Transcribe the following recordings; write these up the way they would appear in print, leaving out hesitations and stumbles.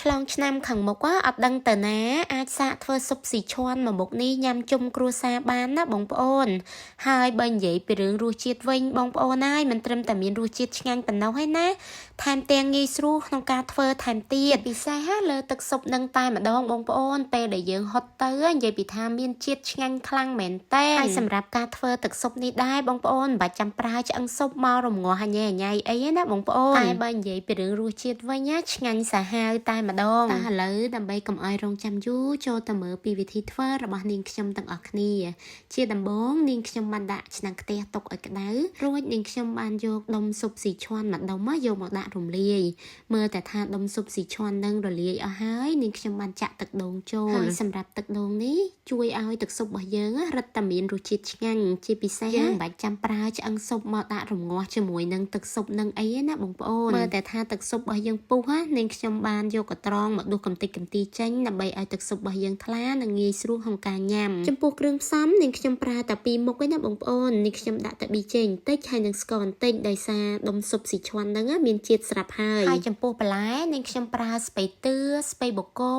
ឆ្លងឆ្នាំខាងមុខអត់ដឹងទៅណាអាចសាកធ្វើស៊ុបស៊ីឈាន់មួយមុខនេះញ៉ាំជុំគ្រួសារបានណាបងប្អូនហើយបើនិយាយពីរឿងរសជាតិវិញបងប្អូនហើយមិនត្រឹមតែមានរសជាតិឆ្ងាញ់ប៉ុណ្ណោះទេណាថែមទាំងងាយស្រួលក្នុងការធ្វើថែមទៀតពិសេសលើទឹកស៊ុបនឹងតែម្ដងបងប្អូនពេលដែលយើងហត់ទៅនិយាយពីថាមានជាតិឆ្ងាញ់ខ្លាំងមែនតើហើយសម្រាប់ការធ្វើទឹកស៊ុបនេះដែរបងប្អូនមិនបាច់ចាំប្រើឆ្អឹងស៊ុបមករំងាស់ញ៉ៃញ៉ៃអីណាបងប្អូនតែបើនិយាយពីរឿងរសជាតិវិញណាឆ្ងាញ់សាហាវតែម្ដងតែឥឡូវដើម្បីកុំឲ្យរងចាំយូរចូលទៅមើលពីវិធីធ្វើរបស់នាងខ្ញុំទាំងអស់គ្នាជាដំបូងនាងខ្ញុំបានដាក់ឆ្នាំងខ្ទះទុកឲ្យក្តៅរួចនាងខ្ញុំបានយកដុំស៊ុបស៊ីឈាន់មួយដុំយកមកដាក់រំលាយមើលតែថាដុំស៊ុបស៊ីឈាន់នឹងរលាយអស់ហើយនាងខ្ញុំបានចាក់ទឹកដូងចូលហើយសម្រាប់ទឹកដូងនេះជួយឲ្យទឹកស៊ុបរបស់យើងរឹតតែមានរសជាតិឆ្ងាញ់ជាពិសេសយើងមិនបាច់ចាំប្រើឆ្អឹងស៊ុបមកដាក់រំងាស់ជាមួយនឹងទឹកស៊ុបនឹងអីណាបងប្អូនមើលតែថាទឹកស៊ុបរបស់យើងពុះនាងខ្ញុំបានយកកត្រងមកដួសកំតិចកំទីចេញដើម្បីឲ្យទឹកស៊ុបរបស់យើងថ្លានិងងាយស្រួលក្នុងការញ៉ាំចំពោះគ្រឿងផ្សំនាងខ្ញុំប្រើតែពីរមុខឯណាបងប្អូននាងខ្ញុំដាក់តែប៊ីចេងបន្តិចហើយនឹងស្ករបន្តិចដោយសារដុំស៊ុបស៊ីឈាន់ហ្នឹងមានជាតិស្រាប់ហើយចំពោះបន្លែនាងខ្ញុំប្រើស្ពៃតឿស្ពៃបូកគោ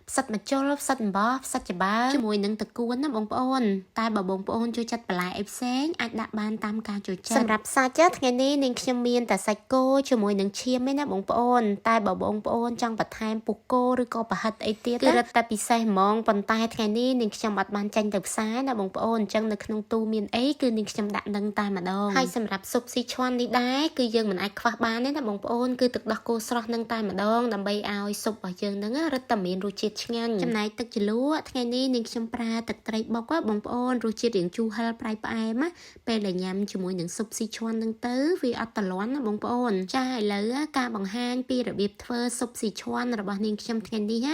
ផ្សិតម្ជុលផ្សិតអំបោះផ្សិតច្បើជាមួយនឹងទឹកគួនណាបងប្អូនតែបើបងប្អូនចូលចិត្តបន្លែអីផ្សេងអាចដាក់បានតាមការចូលចិត្តសម្រាប់សាច់ថ្ងៃនេះនាងខ្ញុំមានតែសាច់គោជាមួយនឹងឈាមឯណាបងប្អូនតែបើបងប្អូនចង់បន្ថែមពុះគោឬក៏ប្រហិតអីទៀតគឺរឹតតែពិសេសហ្មងប៉ុន្តែថ្ងៃនេះនាងខ្ញុំអត់បានចាញ់ទៅផ្សារណាបងប្អូនអញ្ចឹងនៅក្នុងទូមានអីគឺនាងខ្ញុំដាក់នឹងតែម្ដងហើយសម្រាប់ស៊ុបស៊ីឈាន់នេះដែរគឺយើងមិនអាចខ្វះបានទេណាបងប្អូនគឺទឹកដោះគោស្រស់នឹងតែម្ដងដើម្បីឲ្យស៊ុបរបស់យើងនឹងរឹតតែមានរសជាតិឆ្ងាញ់ចំណែកទឹកជ្រលក់ថ្ងៃនេះនាងខ្ញុំប្រើទឹកត្រីបុកបងប្អូនរសជាតិរៀងជូរហឹរប្រៃផ្អែមពេលដែលញ៉ាំជាមួយនឹងស៊ុបស៊ីឈាន់នឹងទៅវាអត់តលាន់ណាបងប្អូនចាឥឡូវការបង្ហាញពីរបៀបធ្វើស៊ុបស៊ីឈាន់របស់នាងខ្ញុំថ្ងៃនេះ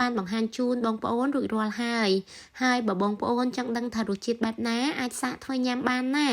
បានបង្ហាញជូនបងប្អូនរួចរាល់ហើយបើបងប្អូនចង់ដឹងថារសជាតិបែបណាអាចសាកធ្វើញ៉ាំបានណា